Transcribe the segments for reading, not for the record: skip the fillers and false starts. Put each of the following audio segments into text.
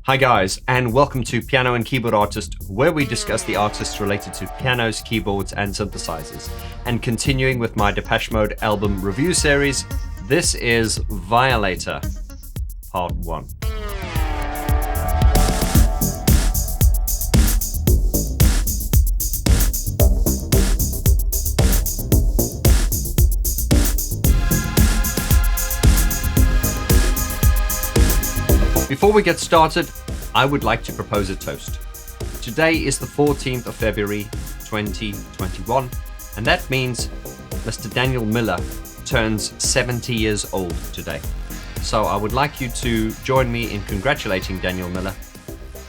Hi guys, and welcome to Piano and Keyboard Artist, where we discuss the artists related to pianos, keyboards, and synthesizers. And continuing with my Depeche Mode album review series, this is Violator, Part 1. Before we get started, I would like to propose a toast. Today is the 14th of February 2021, and that means Mr. Daniel Miller turns 70 years old today. So I would like you to join me in congratulating Daniel Miller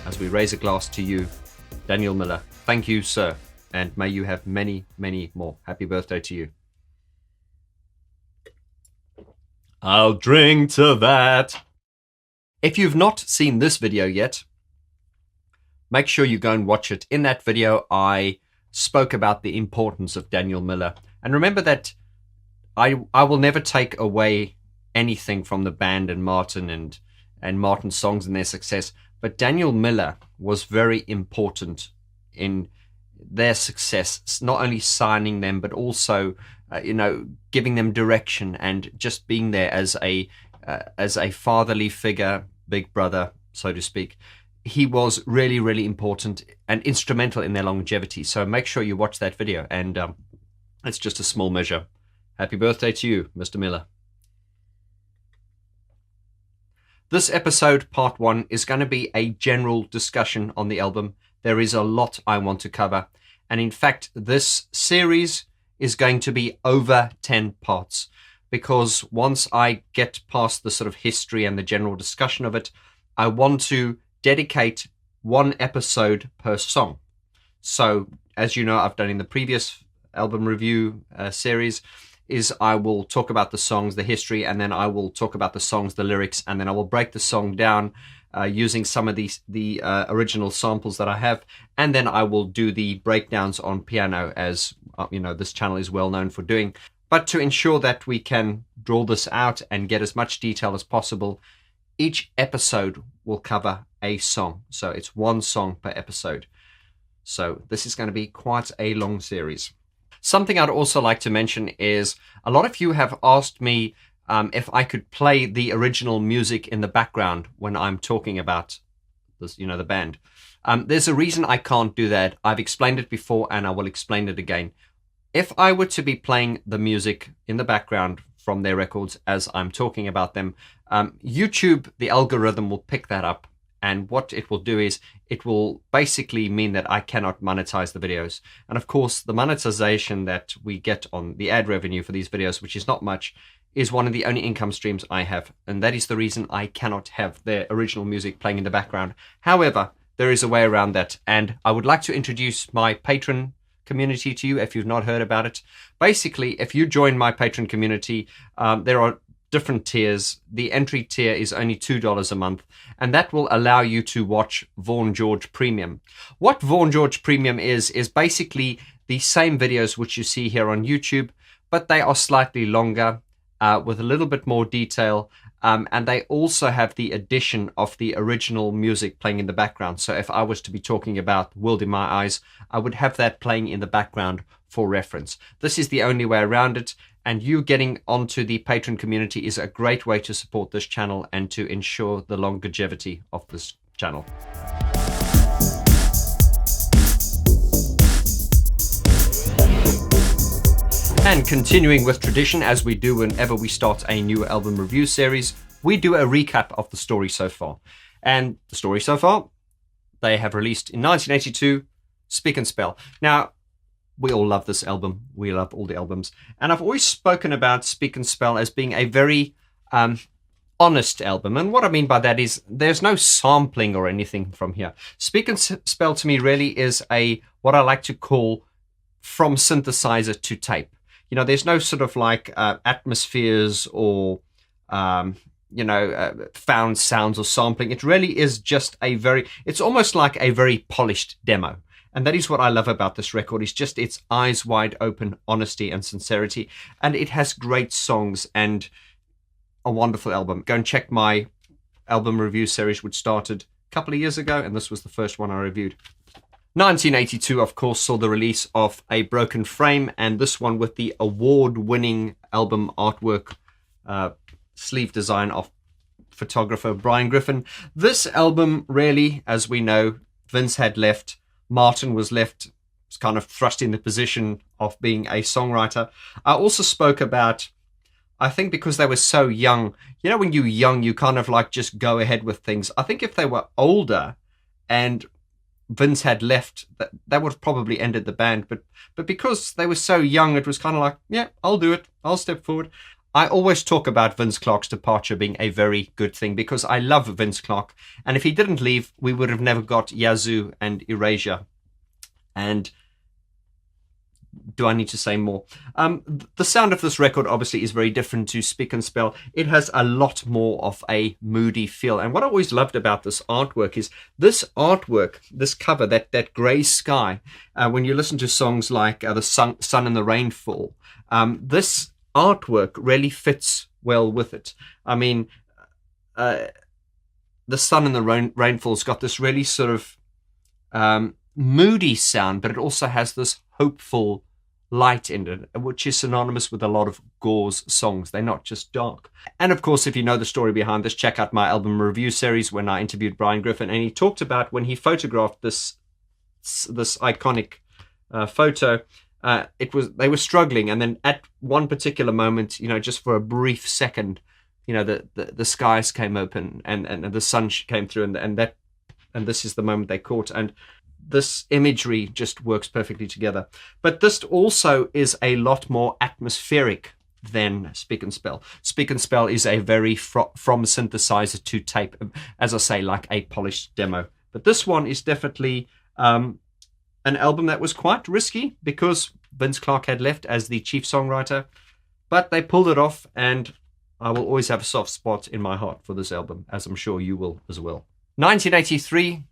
as we raise a glass to you. Daniel Miller, thank you, sir, and may you have many, many more. Happy birthday to you. I'll drink to that. If you've not seen this video yet, make sure you go and watch it. In that video, I spoke about the importance of Daniel Miller. And remember that I will never take away anything from the band and Martin and Martin's songs and their success. But Daniel Miller was very important in their success, not only signing them, but also, giving them direction and just being there as a fatherly figure, big brother, so to speak. He was really, really important and instrumental in their longevity. So make sure you watch that video. And it's just a small measure. Happy birthday to you, Mr. Miller. This episode, part 1, is going to be a general discussion on the album. There is a lot I want to cover. And in fact, this series is going to be over 10 parts. Because once I get past the sort of history and the general discussion of it, I want to dedicate one episode per song. So, as you know, I've done in the previous album review series, is I will talk about the songs, the history, and then I will talk about the songs, the lyrics, and then I will break the song down using some of the original samples that I have, and then I will do the breakdowns on piano, as this channel is well known for doing. But to ensure that we can draw this out and get as much detail as possible, each episode will cover a song. So it's one song per episode. So this is going to be quite a long series. Something I'd also like to mention is a lot of you have asked me if I could play the original music in the background when I'm talking about this, the band. There's a reason I can't do that. I've explained it before and I will explain it again. If I were to be playing the music in the background from their records as I'm talking about them, YouTube, the algorithm will pick that up. And what it will do is it will basically mean that I cannot monetize the videos. And of course, the monetization that we get on the ad revenue for these videos, which is not much, is one of the only income streams I have. And that is the reason I cannot have their original music playing in the background. However, there is a way around that. And I would like to introduce my Patreon community to you if you've not heard about it. Basically, if you join my Patreon community, there are different tiers. The entry tier is only $2 a month, and that will allow you to watch Vaughn Premium. What Vaughn Premium is basically the same videos which you see here on YouTube, but they are slightly longer with a little bit more detail. And they also have the addition of the original music playing in the background. So if I was to be talking about World in My Eyes, I would have that playing in the background for reference. This is the only way around it. And you getting onto the Patreon community is a great way to support this channel and to ensure the longevity of this channel. And continuing with tradition, as we do whenever we start a new album review series, we do a recap of the story so far. And the story so far, they have released in 1982, Speak and Spell. Now, we all love this album. We love all the albums. And I've always spoken about Speak and Spell as being a very honest album. And what I mean by that is there's no sampling or anything from here. Speak and Spell to me really is what I like to call from synthesizer to tape. There's no sort of like atmospheres or, found sounds or sampling. It really is just it's almost like a very polished demo. And that is what I love about this record. It's just its eyes wide open honesty and sincerity. And it has great songs and a wonderful album. Go and check my album review series, which started couple of years ago, and this was the first one I reviewed. 1982, of course, saw the release of A Broken Frame, and this one with the award-winning album artwork sleeve design of photographer Brian Griffin. This album, really, as we know, Vince had left, Martin was left, was kind of thrust in the position of being a songwriter. I also spoke about, I think because they were so young, you know, when you're young, you kind of like just go ahead with things. I think if they were older and Vince had left, that would have probably ended the band. But because they were so young, it was kind of like, yeah, I'll do it. I'll step forward. I always talk about Vince Clarke's departure being a very good thing because I love Vince Clarke. And if he didn't leave, we would have never got Yazoo and Erasure. And do I need to say more? The sound of this record obviously is very different to Speak and Spell. It has a lot more of a moody feel. And what I always loved about this artwork is this artwork, this cover, that grey sky. When you listen to songs like The Sun and the Rainfall, this artwork really fits well with it. I mean, The Sun and the Rainfall's got this really sort of moody sound, but it also has this hopeful light in it, which is synonymous with a lot of Gore's songs. They're not just dark. And of course, if you know the story behind this, check out my album review series when I interviewed Brian Griffin, and he talked about when he photographed this iconic photo. They were struggling, and then at one particular moment, you know, just for a brief second, you know, the skies came open and the sun came through, and this is the moment they caught. And this imagery just works perfectly together. But this also is a lot more atmospheric than Speak and Spell. Speak and Spell is a very from synthesizer to tape, as I say, like a polished demo. But this one is definitely an album that was quite risky because Vince Clarke had left as the chief songwriter, but they pulled it off, and I will always have a soft spot in my heart for this album, as I'm sure you will as well. 1983,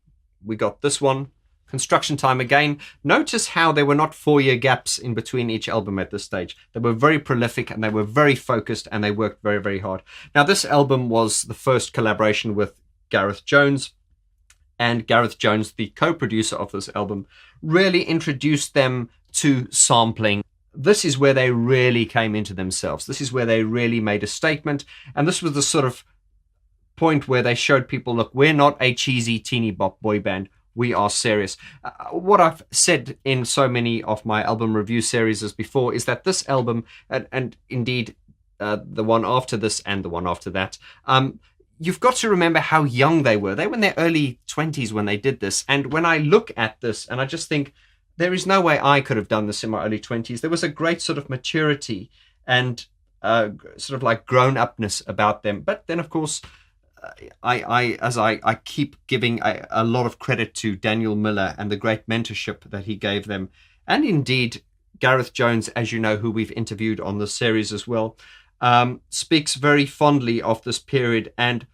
we got this one, Construction Time again. Notice how there were not 4-year gaps in between each album at this stage. They were very prolific and they were very focused and they worked very, very hard. Now, this album was the first collaboration with Gareth Jones, and Gareth Jones, the co-producer of this album, really introduced them to sampling. This is where they really came into themselves. This is where they really made a statement, and this was the sort of point where they showed people, look, we're not a cheesy teeny bop boy band. We are serious. What I've said in so many of my album review series as before is that this album, and indeed the one after this and the one after that, you've got to remember how young they were. They were in their early 20s when they did this. And when I look at this, and I just think, there is no way I could have done this in my early 20s. There was a great sort of maturity and sort of like grown-upness about them. But then, of course, I keep giving a lot of credit to Daniel Miller and the great mentorship that he gave them. And indeed, Gareth Jones, as you know, who we've interviewed on this series as well, speaks very fondly of this period. And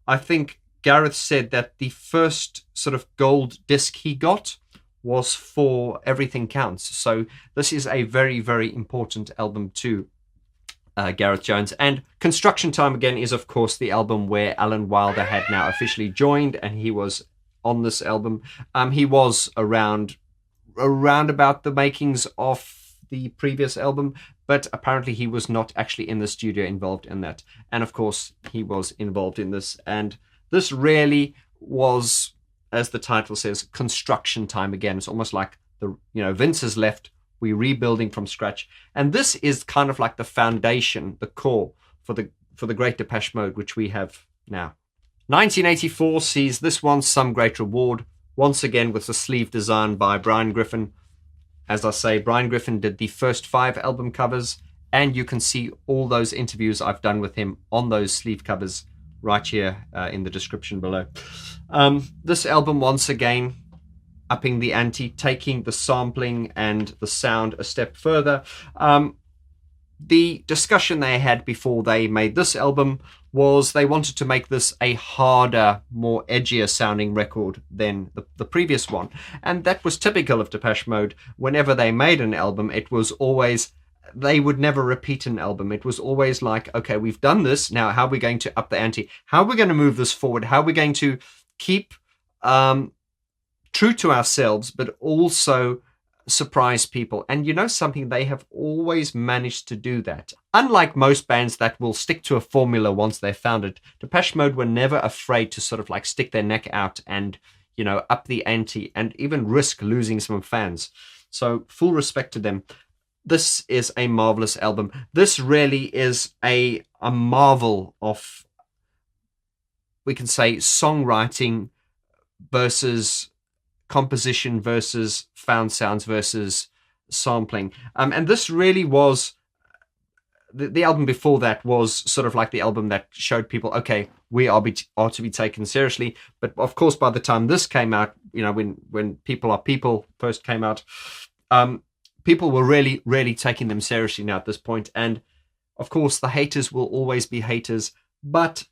I think Gareth said that the first sort of gold disc he got was for Everything Counts. So this is a very, very important album to Gareth Jones. And Construction Time again is, of course, the album where Alan Wilder had now officially joined, and he was on this album. He was around about the makings of the previous album, but apparently he was not actually in the studio involved in that. And of course, he was involved in this. And this really was, as the title says, construction time again. It's almost like Vince has left. We're rebuilding from scratch. And this is kind of like the foundation, the core for the great Depeche Mode, which we have now. 1984 sees this one, Some Great Reward, once again with the sleeve design by Brian Griffin. As I say, Brian Griffin did the first 5 album covers, and you can see all those interviews I've done with him on those sleeve covers right here in the description below. This album, once again, upping the ante, taking the sampling and the sound a step further. The discussion they had before they made this album was they wanted to make this a harder, more edgier sounding record than the previous one. And that was typical of Depeche Mode. Whenever they made an album, it was always, they would never repeat an album. It was always like, okay, we've done this, now how are we going to up the ante? How are we going to move this forward? How are we going to keep true to ourselves, but also surprise people. And you know something, they have always managed to do that. Unlike most bands that will stick to a formula once they've found it, Depeche Mode were never afraid to sort of like stick their neck out and, you know, up the ante and even risk losing some fans. So full respect to them. This is a marvelous album. This really is a marvel of, we can say, songwriting versus composition versus found sounds versus sampling. And this really was, the album before that was sort of like the album that showed people, okay, we are to be taken seriously. But of course, by the time this came out, you know, when People Are People first came out, people were really, really taking them seriously now at this point. And of course, the haters will always be haters, but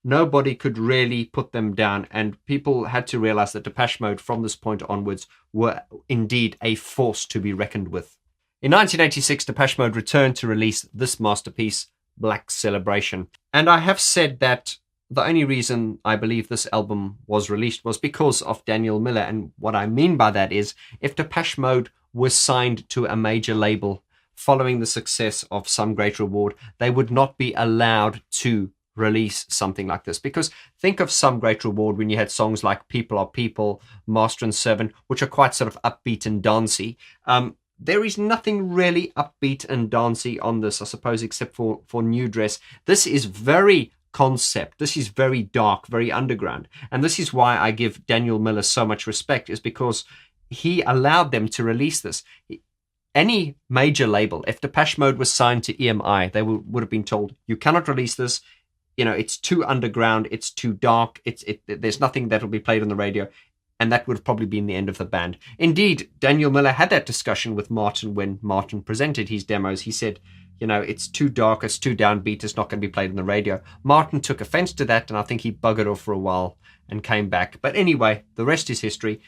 nobody could really put them down, and people had to realize that Depeche Mode from this point onwards were indeed a force to be reckoned with. In 1986, Depeche Mode returned to release this masterpiece, Black Celebration. And I have said that the only reason I believe this album was released was because of Daniel Miller, and what I mean by that is, if Depeche Mode was signed to a major label following the success of Some Great Reward, they would not be allowed to release something like this. Because think of Some Great Reward when you had songs like People Are People, Master and Servant, which are quite sort of upbeat and dancey. There is nothing really upbeat and dancey on this, I suppose, except for New Dress. This is very concept. This is very dark, very underground. And this is why I give Daniel Miller so much respect, is because he allowed them to release this. Any major label, if Depeche Mode was signed to EMI, they would have been told, you cannot release this. You know, it's too underground, it's too dark, there's nothing that will be played on the radio, and that would have probably been the end of the band. Indeed, Daniel Miller had that discussion with Martin when Martin presented his demos. He said, you know, it's too dark, it's too downbeat, it's not going to be played on the radio. Martin took offense to that, and I think he buggered off for a while and came back. But anyway, the rest is history.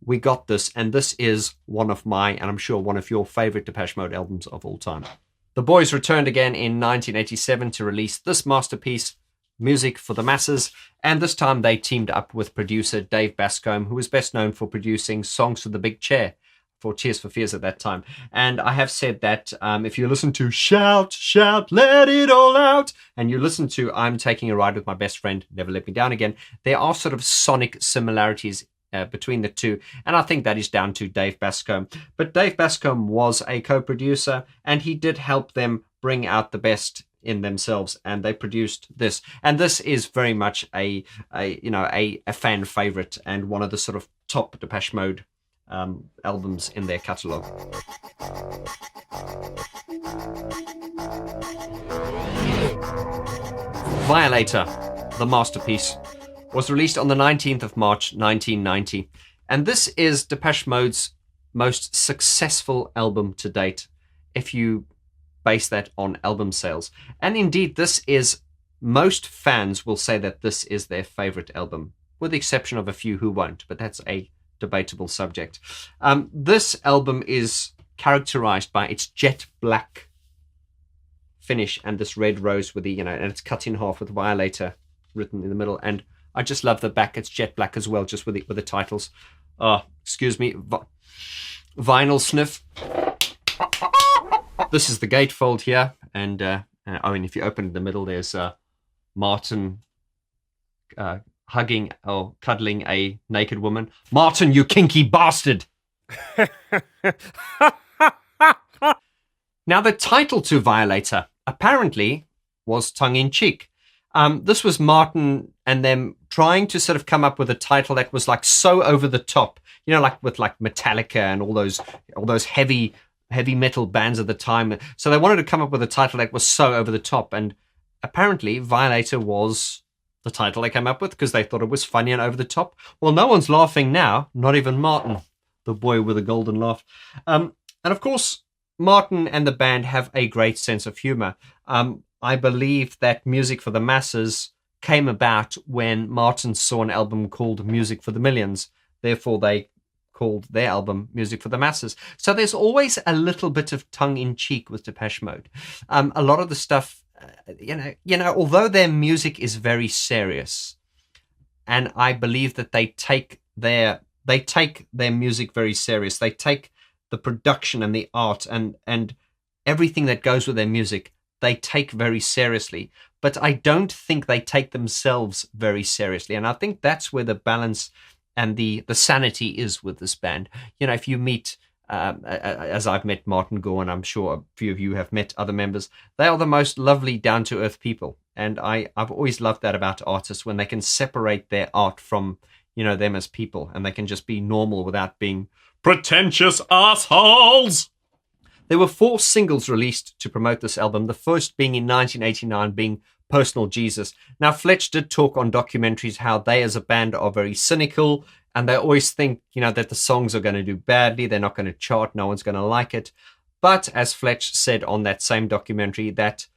We got this, and this is one of my, and I'm sure one of your favorite Depeche Mode albums of all time. The boys returned again in 1987 to release this masterpiece, Music for the Masses, and this time they teamed up with producer Dave Bascombe, who was best known for producing songs for The Big Chair for Tears for Fears at that time. And I have said that if you listen to Shout, Shout, Let It All Out, and you listen to I'm Taking a Ride with My Best Friend, Never Let Me Down Again, there are sort of sonic similarities between the two, and I think that is down to Dave Bascombe. But Dave Bascombe was a co-producer, and he did help them bring out the best in themselves, and they produced this. And this is very much a fan favorite and one of the sort of top Depeche Mode albums in their catalogue. Violator, the masterpiece, was released on the 19th of March 1990, and this is Depeche Mode's most successful album to date, if you base that on album sales. And indeed, this is, most fans will say that this is their favorite album, with the exception of a few who won't, but that's a debatable subject. This album is characterized by its jet black finish and this red rose with the, and it's cut in half with Violator written in the middle. And I just love the back. It's jet black as well, just with the titles. Excuse me, vinyl sniff. This is the gatefold here, and if you open in the middle, there's Martin hugging or cuddling a naked woman. Martin, you kinky bastard! Now, the title to Violator apparently was tongue-in-cheek. This was Martin and them trying to sort of come up with a title that was like so over the top, like with like Metallica and all those heavy metal bands at the time. So they wanted to come up with a title that was so over the top, and apparently Violator was the title they came up with because they thought it was funny and over the top. Well, no one's laughing now, not even Martin, the boy with a golden laugh. And of course, Martin and the band have a great sense of humor. I believe that Music for the Masses came about when Martin saw an album called Music for the Millions. Therefore, they called their album Music for the Masses. So there's always a little bit of tongue-in-cheek with Depeche Mode. A lot of the stuff, although their music is very serious, and I believe that they take they take their music very serious. They take the production and the art and everything that goes with their music, they take very seriously. But I don't think they take themselves very seriously. And I think that's where the balance and the sanity is with this band. You know, if you meet, as I've met Martin Gore, and I'm sure a few of you have met other members, they are the most lovely, down-to-earth people. And I've always loved that about artists, when they can separate their art from, you know, them as people, and they can just be normal without being pretentious assholes. There were 4 singles released to promote this album, the first being in 1989, being Personal Jesus. Now, Fletch did talk on documentaries how they as a band are very cynical, and they always think, you know, that the songs are going to do badly, they're not going to chart, no one's going to like it. But as Fletch said on that same documentary, that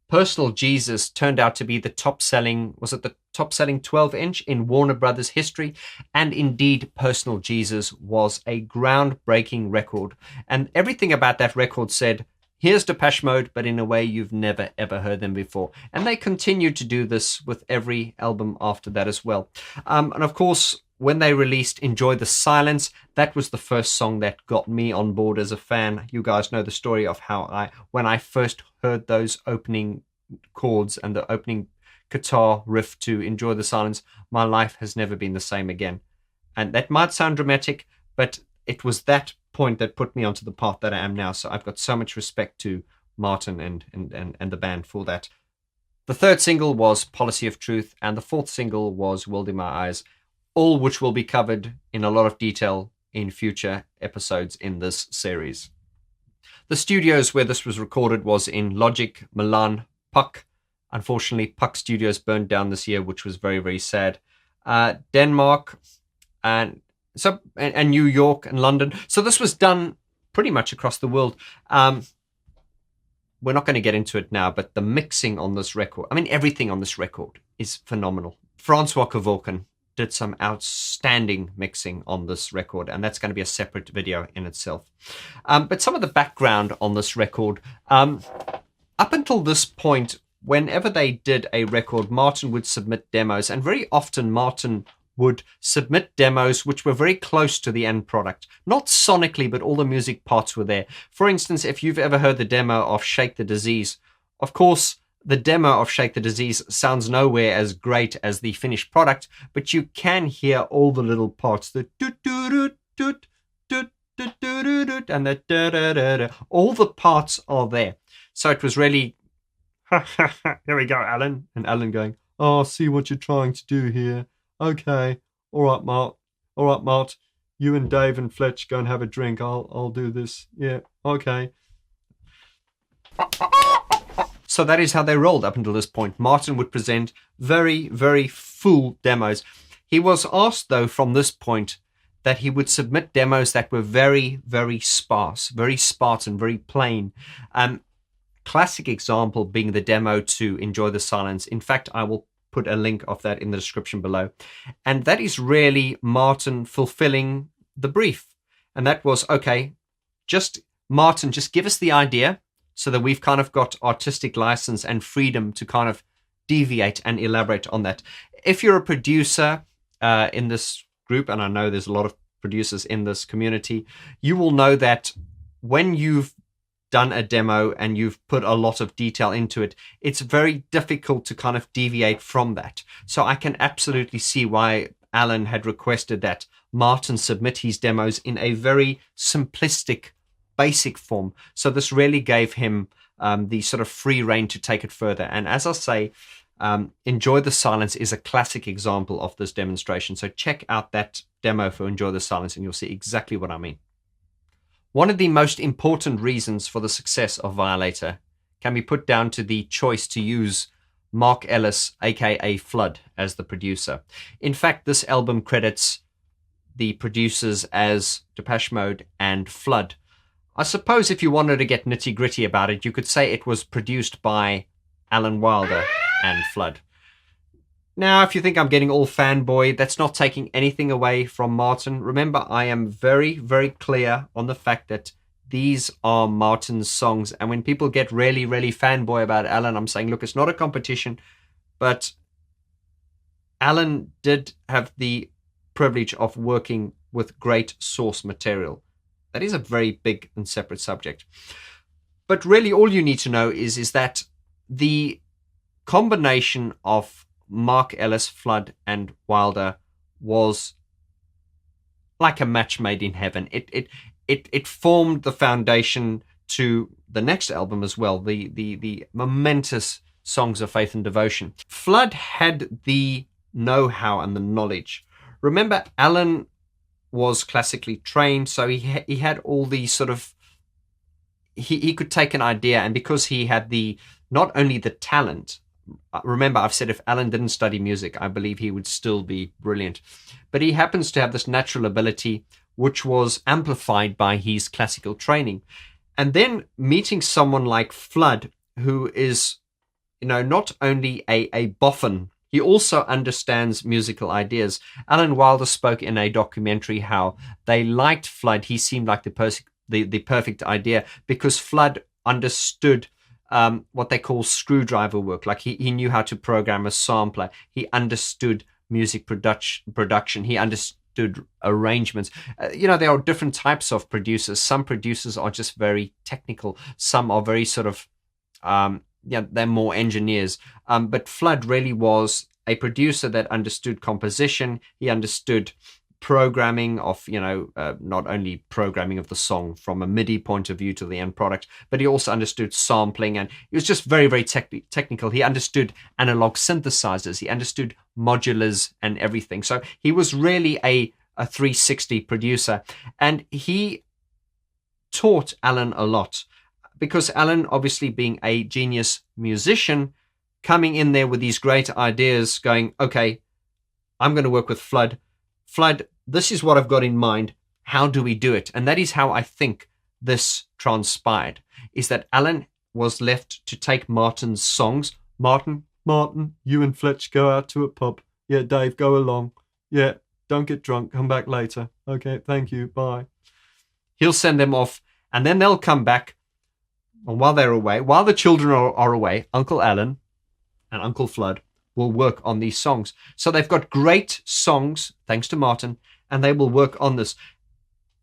Personal Jesus turned out to be the top-selling 12-inch in Warner Brothers history, and indeed Personal Jesus was a groundbreaking record. And everything about that record said, here's Depeche Mode, but in a way you've never ever heard them before. And they continued to do this with every album after that as well. And of course, when they released Enjoy the Silence, that was the first song that got me on board as a fan. You guys know the story of how when I first heard those opening chords and the opening guitar riff to Enjoy the Silence, my life has never been the same again. And that might sound dramatic, but it was that point that put me onto the path that I am now. So I've got so much respect to Martin and the band for that. The third single was Policy of Truth, and the fourth single was World in My Eyes, all which will be covered in a lot of detail in future episodes in this series. The studios where this was recorded was in Logic, Milan, Puck. Unfortunately, Puck Studios burned down this year, which was very, very sad. Denmark and New York and London. So this was done pretty much across the world. We're not going to get into it now, but the mixing on this record, I mean, everything on this record is phenomenal. Francois Kervorkian did some outstanding mixing on this record, and that's going to be a separate video in itself. But some of the background on this record, up until this point, whenever they did a record, Martin would submit demos, and very often Martin would submit demos which were very close to the end product. Not sonically, but all the music parts were there. For instance, if you've ever heard the demo of Shake the Disease, of course, the demo of Shake the Disease sounds nowhere as great as the finished product, but you can hear all the little parts, the doot-doot-doot, doot-doot-doot, and the da-da-da-da. All the parts are there. So it was really, here we go, Alan. And Alan going, oh, I see what you're trying to do here. Okay, all right, Mart. All right, Mart. You and Dave and Fletch go and have a drink. I'll do this. Yeah, okay. So that is how they rolled up until this point. Martin would present very, very full demos. He was asked, though, from this point, that he would submit demos that were very, very sparse, very Spartan, very plain. Classic example being the demo to Enjoy the Silence. In fact, I will put a link of that in the description below. And that is really Martin fulfilling the brief. And that was, okay, Martin, just give us the idea so that we've kind of got artistic license and freedom to kind of deviate and elaborate on that. If you're a producer in this group, and I know there's a lot of producers in this community, you will know that when you've done a demo and you've put a lot of detail into it, it's very difficult to kind of deviate from that. So I can absolutely see why Alan had requested that Martin submit his demos in a very simplistic, basic form. So this really gave him the sort of free rein to take it further. And as I say, Enjoy the Silence is a classic example of this demonstration. So check out that demo for Enjoy the Silence and you'll see exactly what I mean. One of the most important reasons for the success of Violator can be put down to the choice to use Mark Ellis, aka Flood, as the producer. In fact, this album credits the producers as Depeche Mode and Flood. I suppose if you wanted to get nitty-gritty about it, you could say it was produced by Alan Wilder and Flood. Now, if you think I'm getting all fanboy, that's not taking anything away from Martin. Remember, I am very, very clear on the fact that these are Martin's songs. And when people get really, really fanboy about Alan, I'm saying, look, it's not a competition. But Alan did have the privilege of working with great source material. That is a very big and separate subject. But really all you need to know is that the combination of Mark Ellis, Flood, and Wilder was like a match made in heaven. It formed the foundation to the next album as well, the momentous Songs of Faith and Devotion. Flood had the know-how and the knowledge. Remember, Alan was classically trained, so he had all these sort of, he could take an idea, and because he had not only the talent, remember I've said if Alan didn't study music, I believe he would still be brilliant, but he happens to have this natural ability which was amplified by his classical training. And then meeting someone like Flood, who is, not only a boffin, he also understands musical ideas. Alan Wilder spoke in a documentary how they liked Flood. He seemed like the perfect idea because Flood understood what they call screwdriver work. Like he knew how to program a sampler. He understood music production. He understood arrangements. There are different types of producers. Some producers are just very technical. Some are very sort of, they're more engineers. But Flood really was a producer that understood composition. He understood programming of, not only programming of the song from a MIDI point of view to the end product, but he also understood sampling, and he was just very, very technical. He understood analog synthesizers. He understood modulars and everything. So he was really a 360 producer, and he taught Alan a lot. Because Alan, obviously being a genius musician, coming in there with these great ideas, going, okay, I'm going to work with Flood. Flood, this is what I've got in mind. How do we do it? And that is how I think this transpired, is that Alan was left to take Martin's songs. Martin, you and Fletch go out to a pub. Yeah, Dave, go along. Yeah, don't get drunk. Come back later. Okay, thank you. Bye. He'll send them off, and then they'll come back. And while they're away, while the children are away, Uncle Alan and Uncle Flood will work on these songs. So they've got great songs, thanks to Martin, and they will work on this.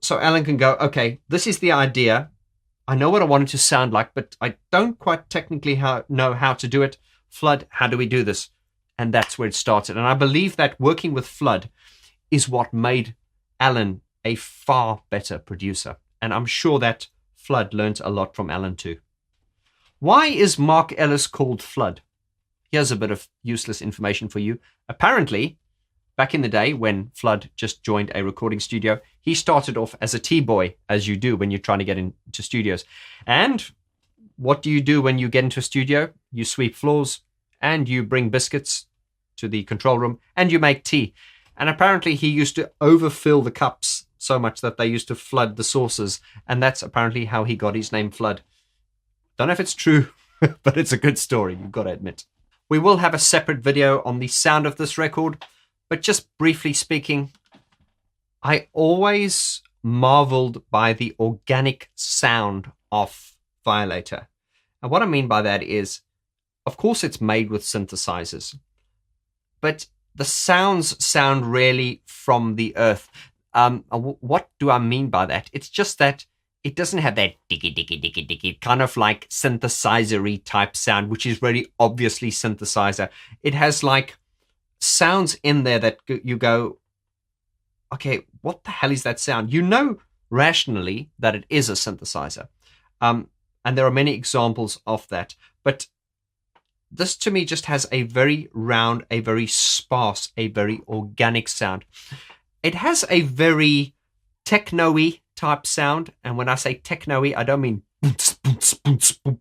So Alan can go, okay, this is the idea. I know what I want it to sound like, but I don't quite technically know how to do it. Flood, how do we do this? And that's where it started. And I believe that working with Flood is what made Alan a far better producer. And I'm sure that Flood learned a lot from Alan too. Why is Mark Ellis called Flood? Here's a bit of useless information for you. Apparently, back in the day when Flood just joined a recording studio, he started off as a T-boy, as you do when you're trying to get into studios. And what do you do when you get into a studio? You sweep floors and you bring biscuits to the control room and you make tea. And apparently he used to overfill the cups so much that they used to flood the saucers. And that's apparently how he got his name Flood. Don't know if it's true, but it's a good story, you've got to admit. We will have a separate video on the sound of this record, but just briefly speaking, I always marveled by the organic sound of Violator. And what I mean by that is, of course it's made with synthesizers, but the sounds sound really from the earth. What do I mean by that? It's just that it doesn't have that diggy kind of like synthesizer-y type sound, which is very obviously synthesizer. It has like sounds in there that you go, okay, what the hell is that sound? You know rationally that it is a synthesizer. And there are many examples of that. But this to me just has a very round, a very sparse, a very organic sound. It has a very techno-y type sound. And when I say techno-y, I don't mean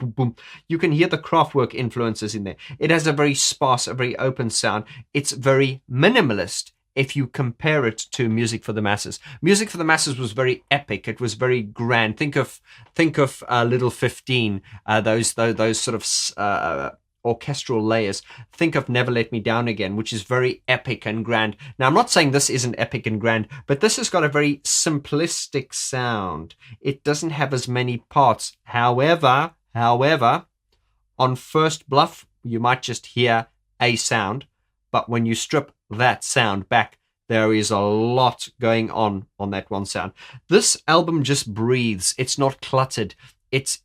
boom. You can hear the Kraftwerk influences in there. It has a very sparse, a very open sound. It's very minimalist if you compare it to Music for the Masses. Music for the Masses was very epic. It was very grand. Think of Little 15, those sort of orchestral layers. Think of Never Let Me Down Again, which is very epic and grand. Now, I'm not saying this isn't epic and grand, but this has got a very simplistic sound. It doesn't have as many parts. However, on first bluff, you might just hear a sound, but when you strip that sound back, There is a lot going on that one sound. This album just breathes. It's not cluttered. It's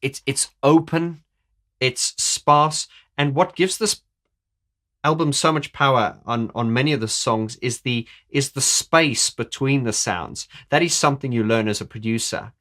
open. It's sparse. And what gives this album so much power on many of the songs is the space between the sounds. That is something you learn as a producer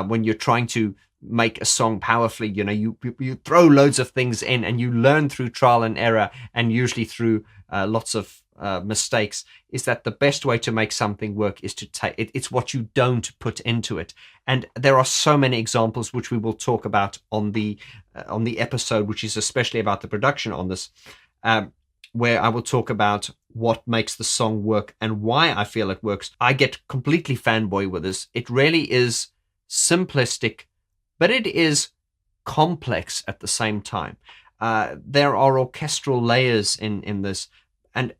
when you're trying to make a song powerfully. You know, you throw loads of things in, and you learn through trial and error, and usually through lots of mistakes, is that the best way to make something work is to take it's what you don't put into it. And there are so many examples which we will talk about on the episode, which is especially about the production on this, where I will talk about what makes the song work and why I feel it works. I get completely fanboy with this. It really is simplistic, but it is complex at the same time. There are orchestral layers in this, and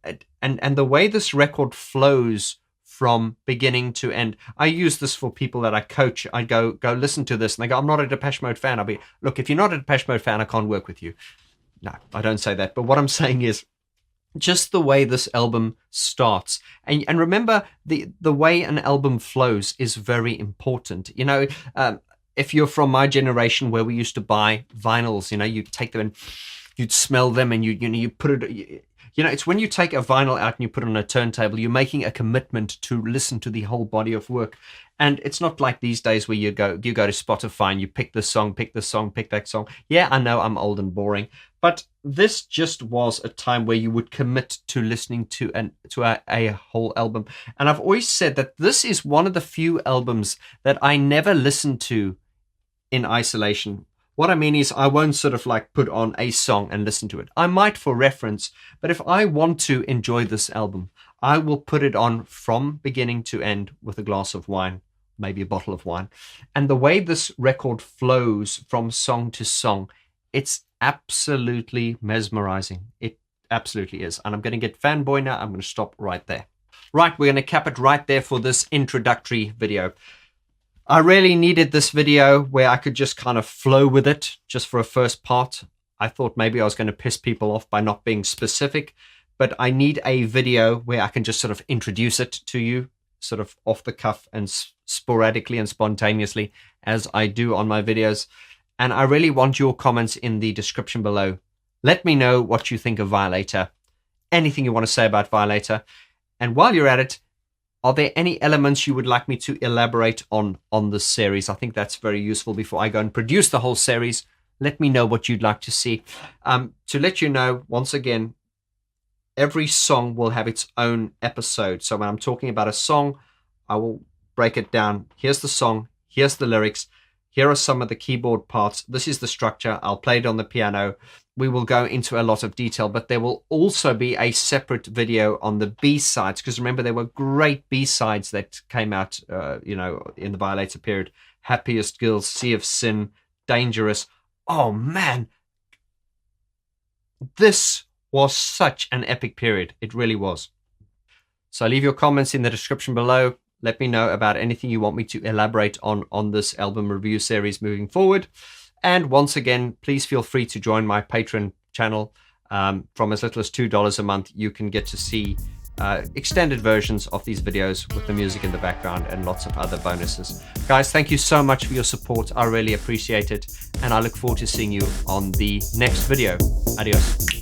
the way this record flows from beginning to end. I use this for people that I coach. I go listen to this, and they go, "I'm not a Depeche Mode fan." I'll be, "Look, if you're not a Depeche Mode fan, I can't work with you." No, I don't say that. But what I'm saying is, just the way this album starts, and remember, the way an album flows is very important. You know, if you're from my generation where we used to buy vinyls, you know, you'd take them and you'd smell them, and you put it. You know, it's when you take a vinyl out and you put it on a turntable, you're making a commitment to listen to the whole body of work. And it's not like these days where you go to Spotify and you pick this song, pick that song. Yeah, I know I'm old and boring, but this just was a time where you would commit to listening to a whole album. And I've always said that this is one of the few albums that I never listen to in isolation. What I mean is, I won't sort of like put on a song and listen to it. I might for reference, but if I want to enjoy this album, I will put it on from beginning to end with a glass of wine, maybe a bottle of wine. And the way this record flows from song to song, it's absolutely mesmerizing. It absolutely is. And I'm going to get fanboy now. I'm going to stop right there. Right, we're going to cap it right there for this introductory video. I really needed this video where I could just kind of flow with it just for a first part. I thought maybe I was going to piss people off by not being specific, but I need a video where I can just sort of introduce it to you, sort of off the cuff and sporadically and spontaneously, as I do on my videos. And I really want your comments in the description below. Let me know what you think of Violator, anything you want to say about Violator. And while you're at it, are there any elements you would like me to elaborate on this series? I think that's very useful before I go and produce the whole series. Let me know what you'd like to see. To let you know, once again, every song will have its own episode. So when I'm talking about a song, I will break it down. Here's the song. Here's the lyrics. Here are some of the keyboard parts. This is the structure. I'll play it on the piano. We will go into a lot of detail, but there will also be a separate video on the B-sides, because remember, there were great B-sides that came out, in the Violator period. Happiest Girls, Sea of Sin, Dangerous. Oh, man. This was such an epic period. It really was. So leave your comments in the description below. Let me know about anything you want me to elaborate on this album review series moving forward. And once again, please feel free to join my Patreon channel. From as little as $2 a month, you can get to see extended versions of these videos with the music in the background and lots of other bonuses. Guys, thank you so much for your support. I really appreciate it. And I look forward to seeing you on the next video. Adios.